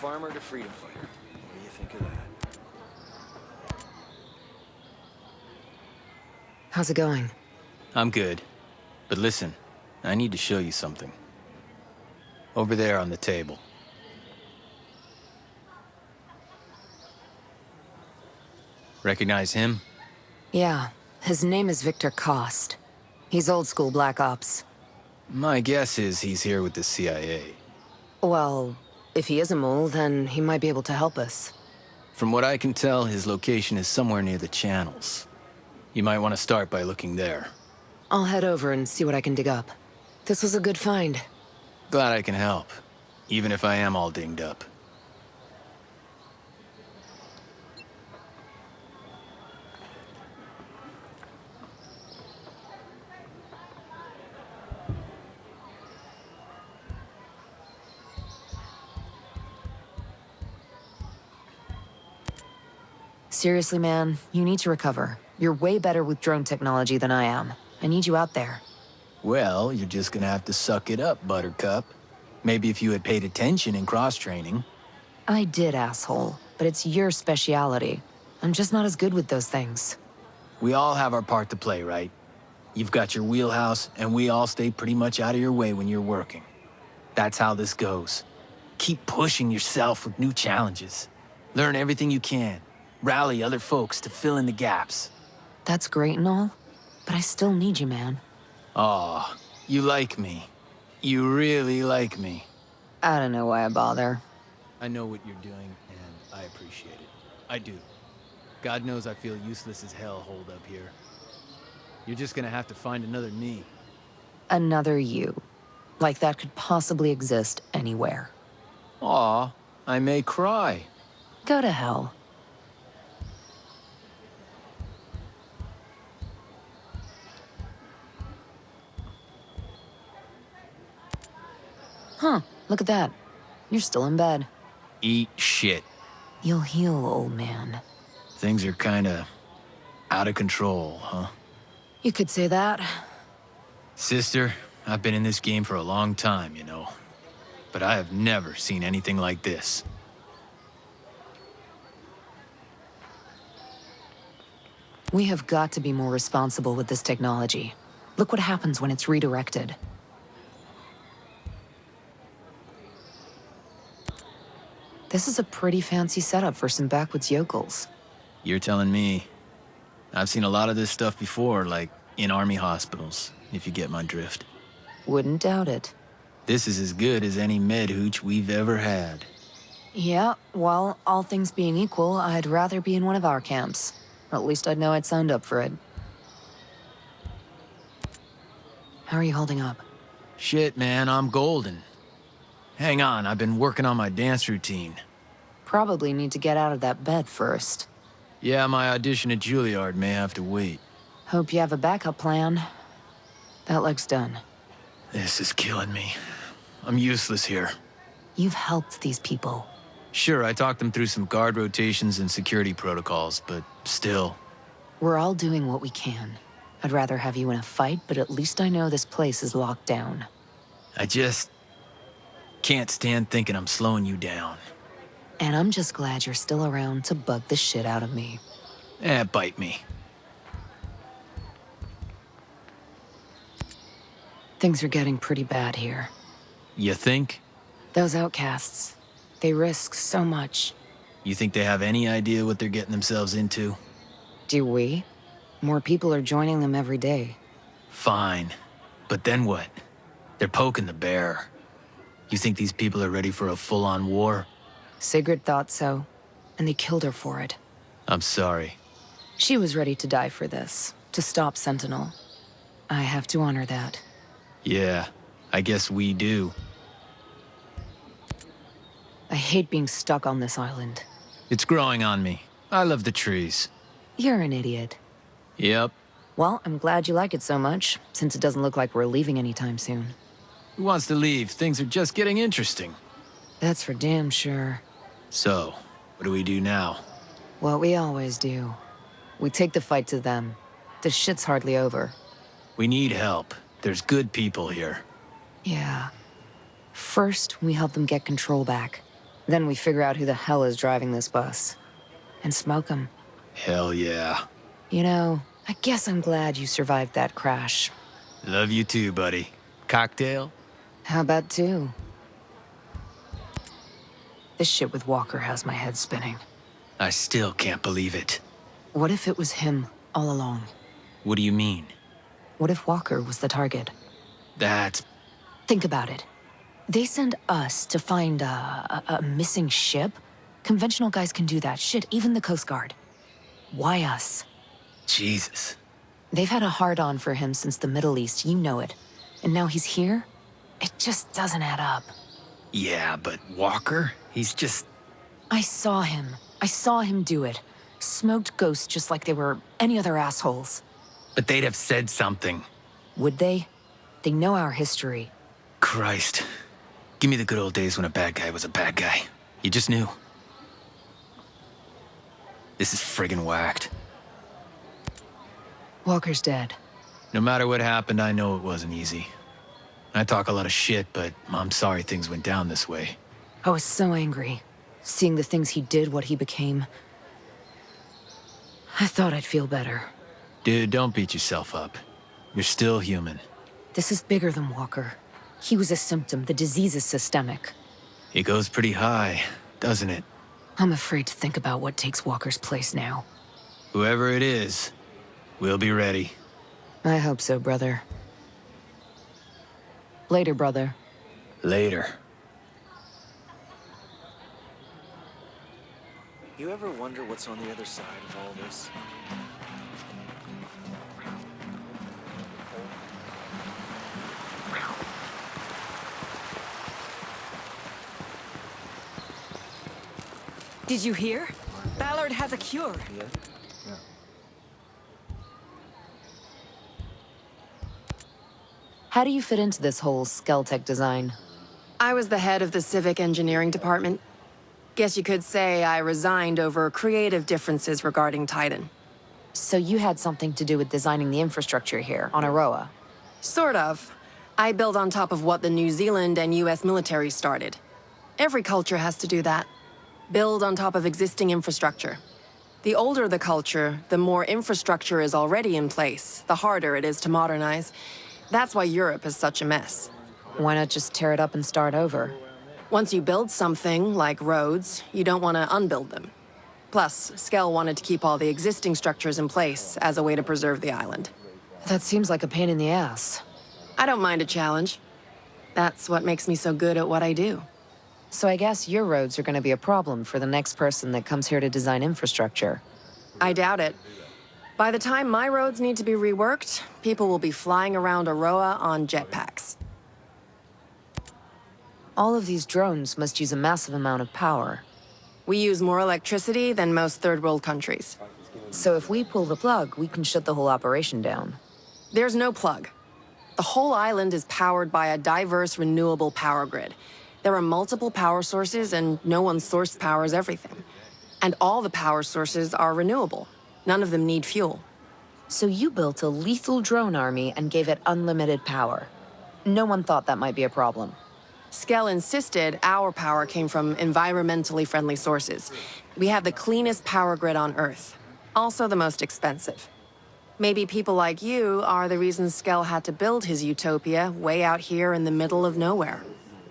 farmer to freedom fighter. What do you think of that? How's it going? I'm good. But listen, I need to show you something. Over there on the table. Recognize him? Yeah, his name is Victor Cost. He's old school Black Ops. My guess is he's here with the CIA. Well, if he is a mole, then he might be able to help us. From what I can tell, his location is somewhere near the channels. You might want to start by looking there. I'll head over and see what I can dig up. This was a good find. Glad I can help, even if I am all dinged up. Seriously, man, you need to recover. You're way better with drone technology than I am. I need you out there. Well, you're just gonna have to suck it up, Buttercup. Maybe if you had paid attention in cross-training. I did, asshole, but it's your speciality. I'm just not as good with those things. We all have our part to play, right? You've got your wheelhouse, and we all stay pretty much out of your way when you're working. That's how this goes. Keep pushing yourself with new challenges. Learn everything you can. Rally other folks to fill in the gaps. That's great and all, but I still need you, man. Aw, you like me. You really like me. I don't know why I bother. I know what you're doing, and I appreciate it. I do. God knows I feel useless as hell holed up here. You're just gonna have to find another me. Another you. Like that could possibly exist anywhere. Aw, I may cry. Go to hell. Huh, look at that. You're still in bed. Eat shit. You'll heal, old man. Things are kinda out of control, huh? You could say that. Sister, I've been in this game for a long time, you know. But I have never seen anything like this. We have got to be more responsible with this technology. Look what happens when it's redirected. This is a pretty fancy setup for some backwoods yokels. You're telling me. I've seen a lot of this stuff before, like in army hospitals, if you get my drift. Wouldn't doubt it. This is as good as any med hooch we've ever had. Yeah, well, all things being equal, I'd rather be in one of our camps. At least I'd know I'd signed up for it. How are you holding up? Shit, man, I'm golden. Hang on, I've been working on my dance routine. Probably need to get out of that bed first. Yeah, my audition at Juilliard may have to wait. Hope you have a backup plan. That leg's done. This is killing me. I'm useless here. You've helped these people. Sure, I talked them through some guard rotations and security protocols, but still. We're all doing what we can. I'd rather have you in a fight, but at least I know this place is locked down. I just can't stand thinking I'm slowing you down. And I'm just glad you're still around to bug the shit out of me. Bite me. Things are getting pretty bad here. You think? Those outcasts, they risk so much. You think they have any idea what they're getting themselves into? Do we? More people are joining them every day. Fine. But then what? They're poking the bear. You think these people are ready for a full-on war? Sigrid thought so, and they killed her for it. I'm sorry. She was ready to die for this, to stop Sentinel. I have to honor that. Yeah, I guess we do. I hate being stuck on this island. It's growing on me. I love the trees. You're an idiot. Yep. Well, I'm glad you like it so much, since it doesn't look like we're leaving anytime soon. Who wants to leave? Things are just getting interesting. That's for damn sure. So, what do we do now? What we always do. We take the fight to them. This shit's hardly over. We need help. There's good people here. Yeah. First, we help them get control back. Then we figure out who the hell is driving this bus. And smoke him. Hell yeah. You know, I guess I'm glad you survived that crash. Love you too, buddy. Cocktail? How about two? This shit with Walker has my head spinning. I still can't believe it. What if it was him all along? What do you mean? What if Walker was the target? That's... Think about it. They send us to find a missing ship. Conventional guys can do that. Shit, even the Coast Guard. Why us? Jesus. They've had a hard-on for him since the Middle East, you know it. And now he's here? It just doesn't add up. Yeah, but Walker? He's just... I saw him. I saw him do it. Smoked ghosts just like they were any other assholes. But they'd have said something. Would they? They know our history. Christ. Give me the good old days when a bad guy was a bad guy. You just knew. This is friggin' whacked. Walker's dead. No matter what happened, I know it wasn't easy. I talk a lot of shit, but I'm sorry things went down this way. I was so angry. Seeing the things he did, what he became. I thought I'd feel better. Dude, don't beat yourself up. You're still human. This is bigger than Walker. He was a symptom. The disease is systemic. It goes pretty high, doesn't it? I'm afraid to think about what takes Walker's place now. Whoever it is, we'll be ready. I hope so, brother. Later, brother. Later. You ever wonder what's on the other side of all this? Did you hear? Ballard has a cure. Yeah? How do you fit into this whole Skeltech design? I was the head of the civic engineering department. Guess you could say I resigned over creative differences regarding Titan. So you had something to do with designing the infrastructure here on Aroa? Sort of. I build on top of what the New Zealand and US military started. Every culture has to do that. Build on top of existing infrastructure. The older the culture, the more infrastructure is already in place, the harder it is to modernize. That's why Europe is such a mess. Why not just tear it up and start over? Once you build something, like roads, you don't want to unbuild them. Plus, Skell wanted to keep all the existing structures in place as a way to preserve the island. That seems like a pain in the ass. I don't mind a challenge. That's what makes me so good at what I do. So I guess your roads are going to be a problem for the next person that comes here to design infrastructure. I doubt it. By the time my roads need to be reworked, people will be flying around Aroa on jetpacks. All of these drones must use a massive amount of power. We use more electricity than most third world countries. So if we pull the plug, we can shut the whole operation down. There's no plug. The whole island is powered by a diverse, renewable power grid. There are multiple power sources, and no one source powers everything. And all the power sources are renewable. None of them need fuel. So you built a lethal drone army and gave it unlimited power. No one thought that might be a problem. Skell insisted our power came from environmentally friendly sources. We have the cleanest power grid on Earth. Also the most expensive. Maybe people like you are the reason Skell had to build his utopia way out here in the middle of nowhere.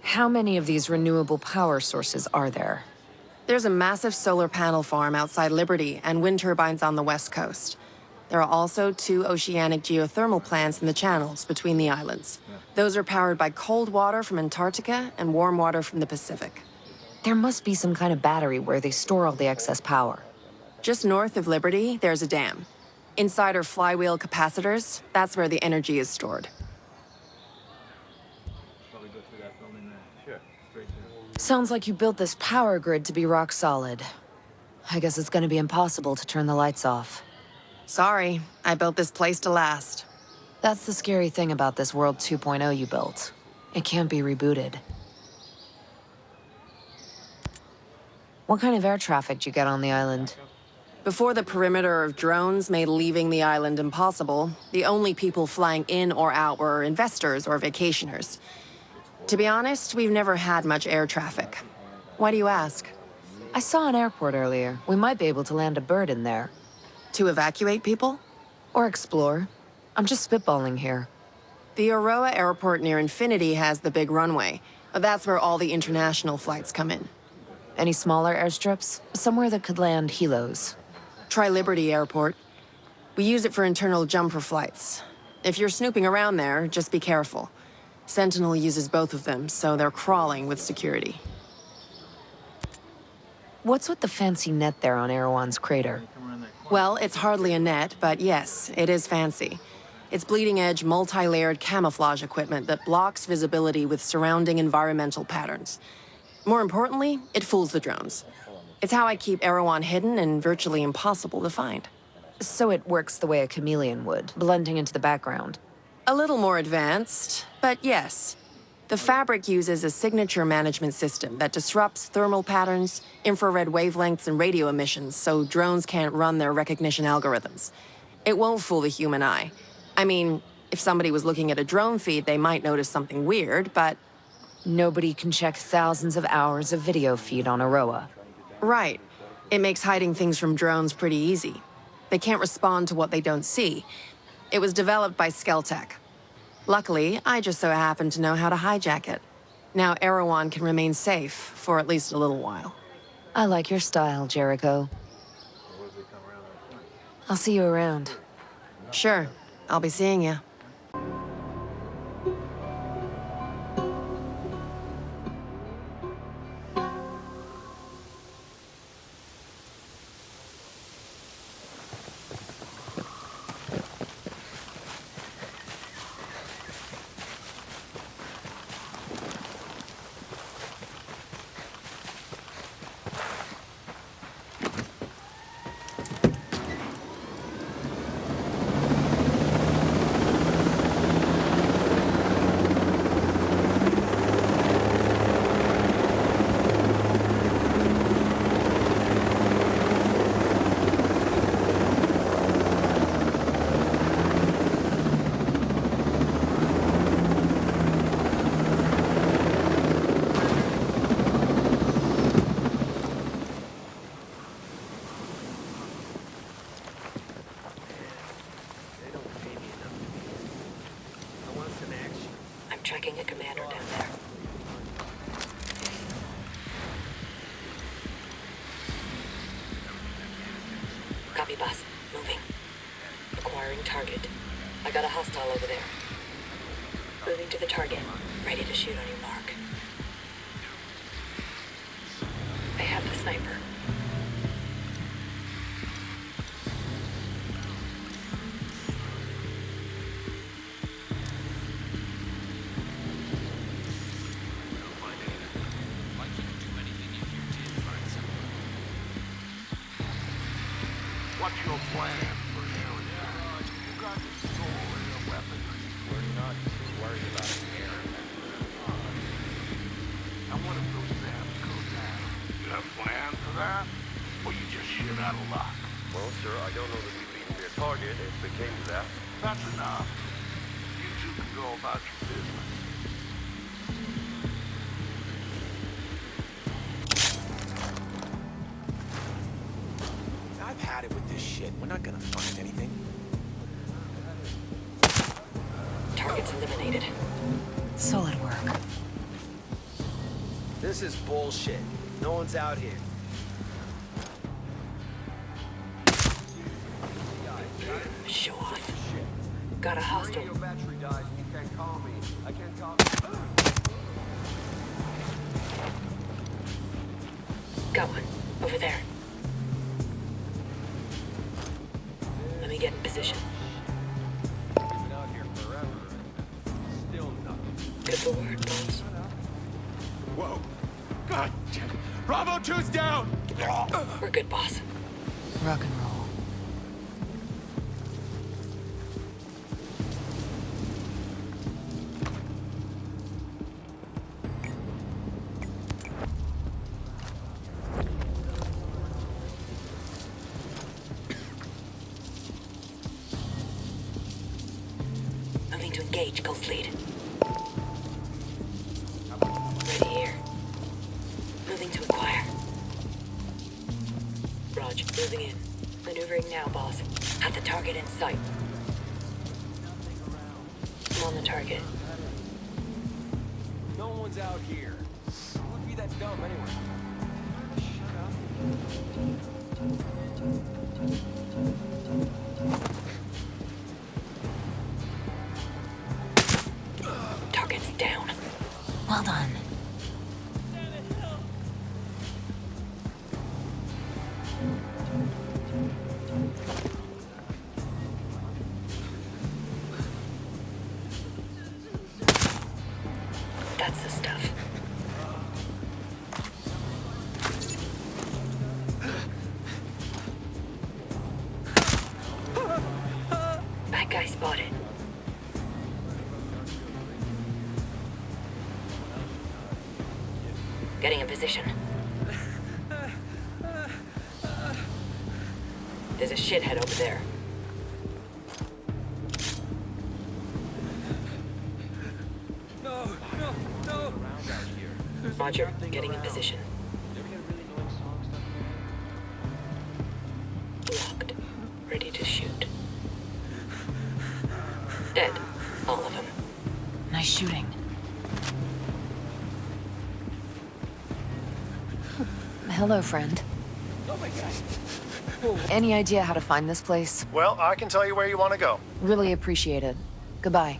How many of these renewable power sources are there? There's a massive solar panel farm outside Liberty and wind turbines on the west coast. There are also 2 oceanic geothermal plants in the channels between the islands. Those are powered by cold water from Antarctica and warm water from the Pacific. There must be some kind of battery where they store all the excess power. Just north of Liberty, there's a dam. Inside are flywheel capacitors. That's where the energy is stored. Sounds like you built this power grid to be rock solid. I guess it's gonna be impossible to turn the lights off. Sorry, I built this place to last. That's the scary thing about this World 2.0 you built. It can't be rebooted. What kind of air traffic did you get on the island? Before the perimeter of drones made leaving the island impossible, the only people flying in or out were investors or vacationers. To be honest, we've never had much air traffic. Why do you ask? I saw an airport earlier. We might be able to land a bird in there. To evacuate people? Or explore. I'm just spitballing here. The Aroa airport near Infinity has the big runway. That's where all the international flights come in. Any smaller airstrips? Somewhere that could land helos. Try Liberty Airport. We use it for internal jumper flights. If you're snooping around there, just be careful. Sentinel uses both of them, so they're crawling with security. What's with the fancy net there on Erewhon's crater? Well, it's hardly a net, but yes, it is fancy. It's bleeding-edge, multi-layered camouflage equipment that blocks visibility with surrounding environmental patterns. More importantly, it fools the drones. It's how I keep Erewhon hidden and virtually impossible to find. So it works the way a chameleon would, blending into the background. A little more advanced, but yes. The fabric uses a signature management system that disrupts thermal patterns, infrared wavelengths, and radio emissions so drones can't run their recognition algorithms. It won't fool the human eye. I mean, if somebody was looking at a drone feed, they might notice something weird, but... Nobody can check thousands of hours of video feed on Aroa. Right. It makes hiding things from drones pretty easy. They can't respond to what they don't see. It was developed by Skeltech. Luckily, I just so happen to know how to hijack it. Now Erewhon can remain safe for at least a little while. I like your style, Jericho. I'll see you around. Sure. I'll be seeing you. Tracking a commander down there. Copy, boss. Moving. Acquiring target. I got a hostile over there. Moving to the target. Ready to shoot on your mark. I have the sniper. What's your plan for shooting? You got to store a weapon. We're not too worried about air. Now what if those snaps go down? You have a plan for that? Or you just shit out of luck? Well, sir, I don't know that we've beaten their target if it came to that. That's enough. You two can go about your business. I've had it with this shit. We're not gonna find anything. Target's eliminated. Solid work. This is bullshit. No one's out here. Show off. Got a hostile. Your battery dies and you can't call me. I can't call. Got one. Over there. Let me get in position. Been out here forever. Still nothing. Good for word, boss. Whoa. God damn it. Bravo 2's down! We're good, boss. Rock and roll. Moving to engage, Ghost Lead. Ready here. Moving to equip. Moving in. Maneuvering now, boss. Have the target in sight. I'm on the target. No one's out here. Who would be that dumb anyway? Target's down. Well done. That's the stuff. Bad guy spotted. Getting in position. There's a shithead over there. Roger, getting in position. Locked. Ready to shoot. Dead. All of them. Nice shooting. Hello, friend. Oh my god. Any idea how to find this place? Well, I can tell you where you want to go. Really appreciate it. Goodbye.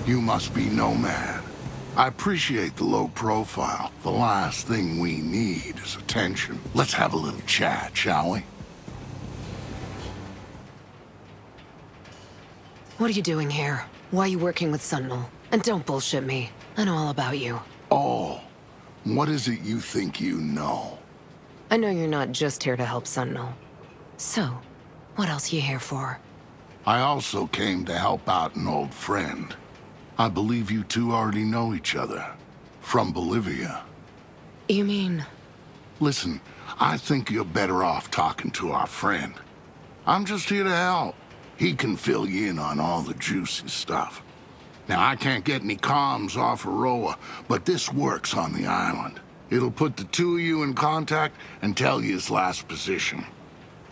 You must be Nomad. I appreciate the low profile. The last thing we need is attention. Let's have a little chat, shall we? What are you doing here? Why are you working with Sentinel? And don't bullshit me. I know all about you. Oh, what is it you think you know? I know you're not just here to help Sentinel. So, what else are you here for? I also came to help out an old friend. I believe you two already know each other. From Bolivia. You mean... Listen, I think you're better off talking to our friend. I'm just here to help. He can fill you in on all the juicy stuff. Now, I can't get any comms off Aroa, but this works on the island. It'll put the two of you in contact and tell you his last position.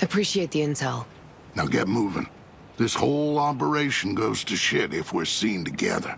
Appreciate the intel. Now get moving. This whole operation goes to shit if we're seen together.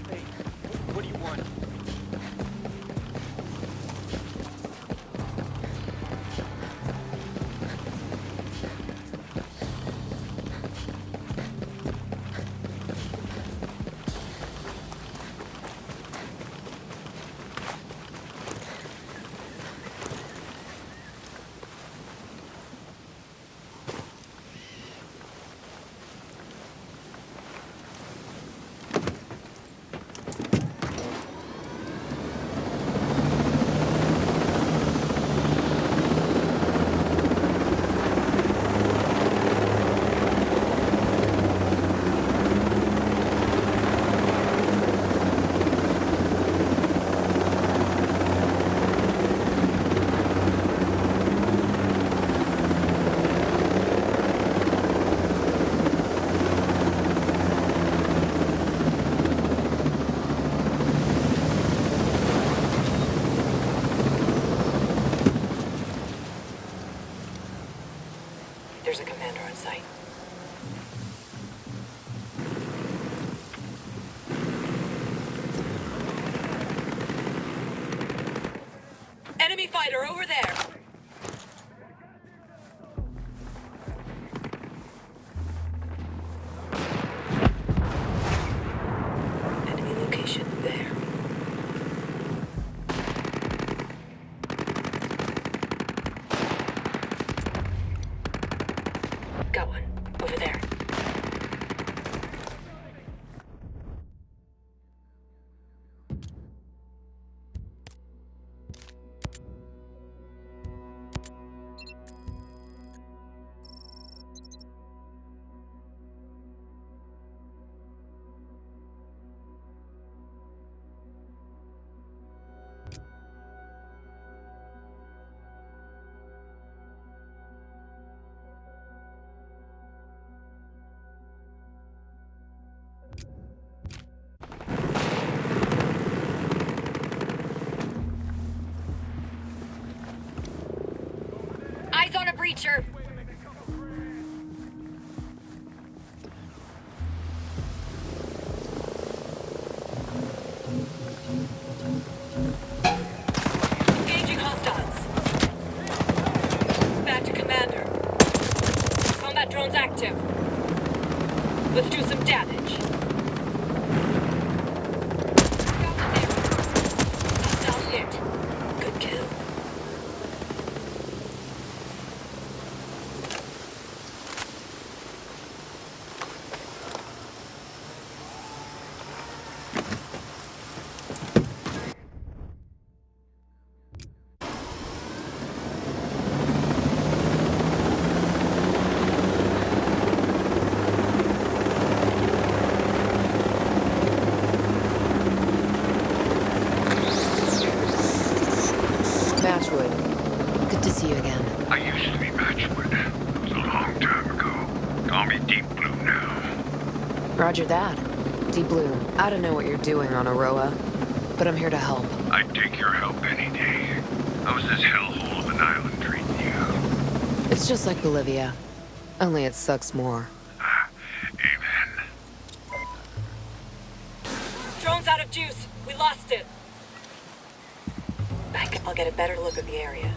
Hey, what do you want? There's a commander on site. Enemy fighter over there! Enemy location there. Got one. Over there. Eyes on a breacher! Engaging hostiles. Back to Commander. Combat drones active. Let's do some damage. Got one there. Hostiles hit. Good kill. Matchwood. Good to see you again. I used to be Matchwood. That was a long time ago. Call me Deep Blue now. Roger that. Deep Blue, I don't know what you're doing on Aroa, but I'm here to help. I'd take your help any day. How's this hellhole of an island treating you? It's just like Bolivia. Only it sucks more. Amen. Drone's out of juice. We lost it. I'll get a better look at the area.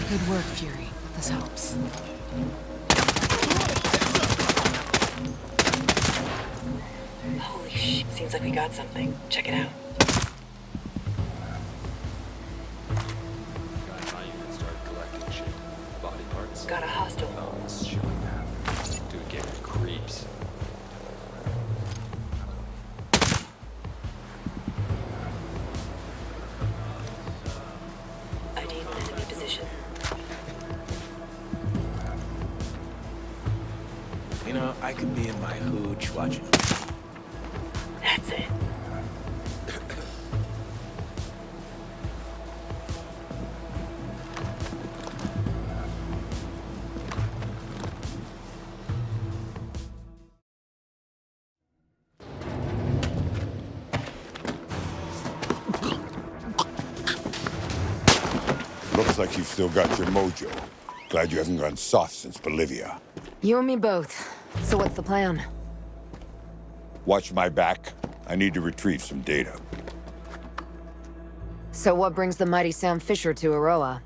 Good work, Fury. This helps. Holy shit. Seems like we got something. Check it out. Got a hostile. Dude gave me creeps. I need an enemy position. You know, I could be in my hooch watching. That's it. Looks like you've still got your mojo. Glad you haven't gone soft since Bolivia. You and me both. So what's the plan? Watch my back. I need to retrieve some data. So what brings the mighty Sam Fisher to Aroa?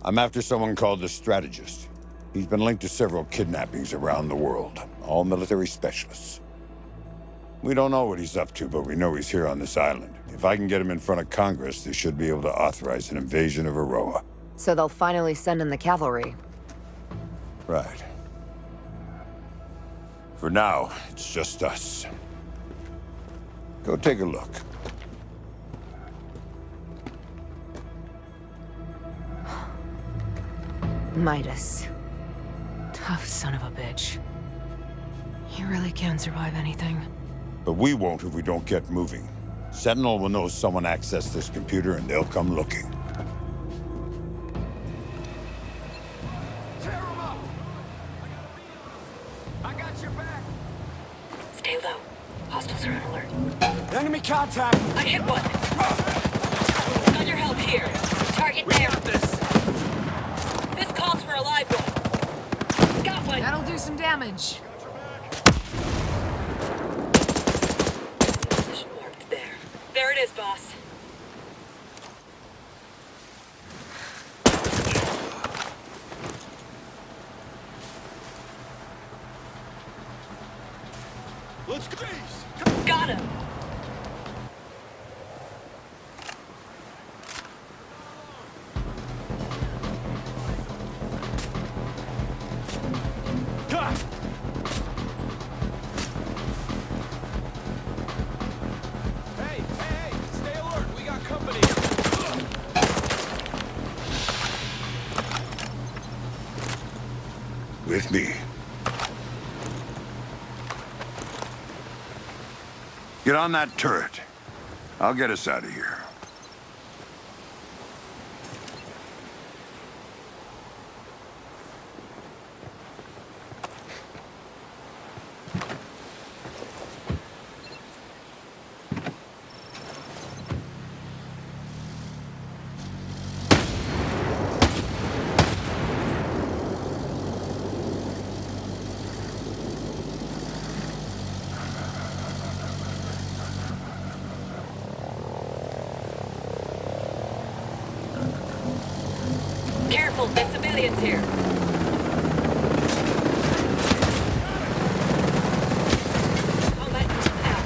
I'm after someone called the Strategist. He's been linked to several kidnappings around the world, all military specialists. We don't know what he's up to, but we know he's here on this island. If I can get him in front of Congress, they should be able to authorize an invasion of Aroa. So they'll finally send in the cavalry. Right. For now, it's just us. Go take a look. Midas. Tough son of a bitch. He really can survive anything. But we won't if we don't get moving. Sentinel will know someone accessed this computer and they'll come looking. Tear him up! I got your back! Stay low. Hostiles are on alert. Enemy contact! I hit one. Got your help here. Target there. This calls for a live one. Got one. That'll do some damage. Position marked there. There it is, boss. Let's go! Got him. With me. Get on that turret. I'll get us out of here. Careful, there's civilians here. Combat out.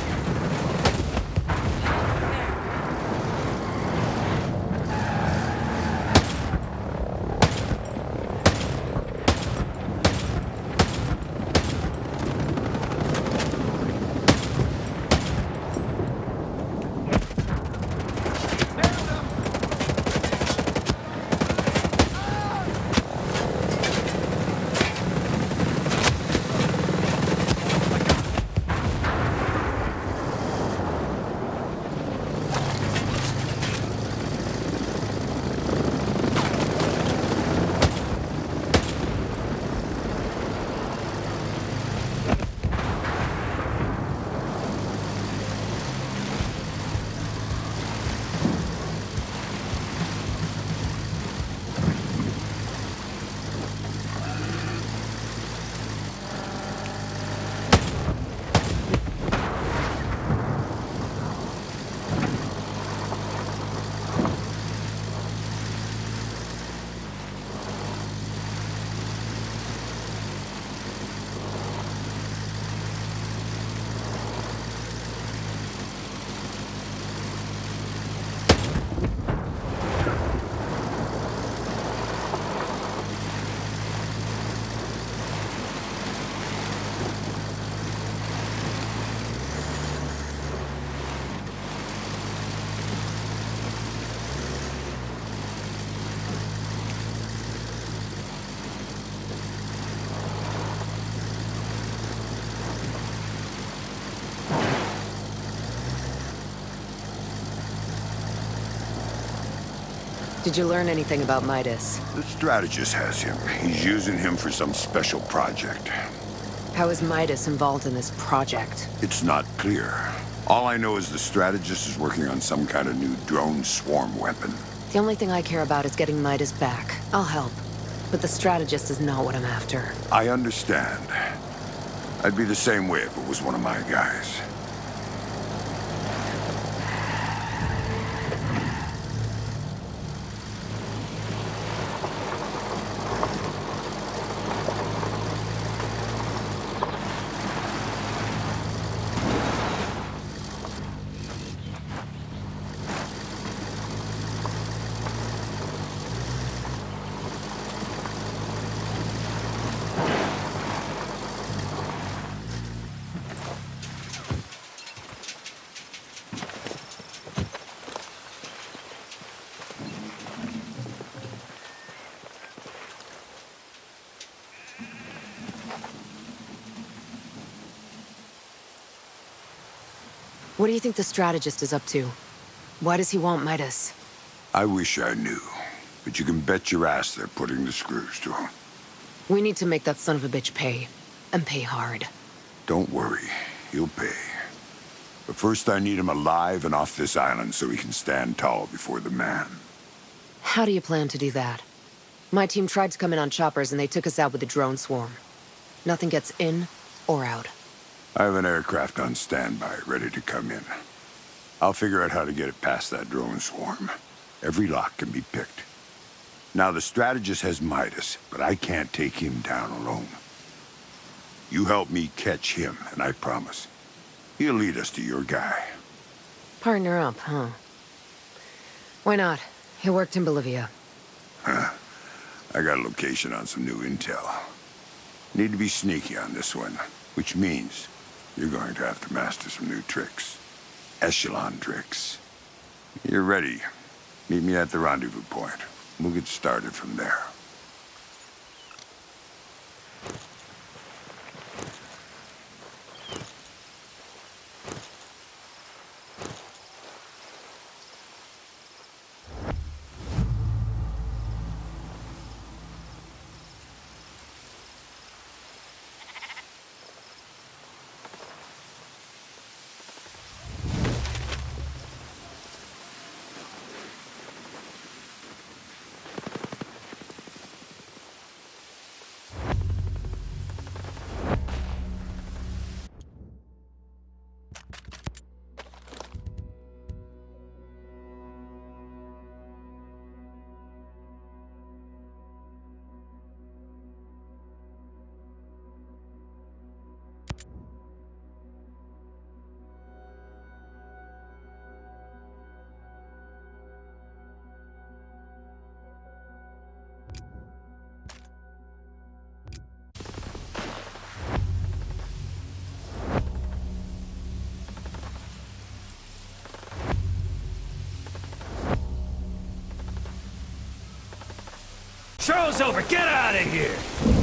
Did you learn anything about Midas? The strategist has him. He's using him for some special project. How is Midas involved in this project? It's not clear. All I know is the strategist is working on some kind of new drone swarm weapon. The only thing I care about is getting Midas back. I'll help. But the strategist is not what I'm after. I understand. I'd be the same way if it was one of my guys. What do you think the strategist is up to? Why does he want Midas? I wish I knew, but you can bet your ass they're putting the screws to him. We need to make that son of a bitch pay. And pay hard. Don't worry, he'll pay. But first I need him alive and off this island so he can stand tall before the man. How do you plan to do that? My team tried to come in on choppers and they took us out with a drone swarm. Nothing gets in or out. I have an aircraft on standby, ready to come in. I'll figure out how to get it past that drone swarm. Every lock can be picked. Now, the strategist has Midas, but I can't take him down alone. You help me catch him, and I promise, he'll lead us to your guy. Partner up, huh? Why not? He worked in Bolivia. Huh. I got a location on some new intel. Need to be sneaky on this one, which means you're going to have to master some new tricks. Echelon tricks. You're ready. Meet me at the rendezvous point. We'll get started from there. Show's over. Get out of here.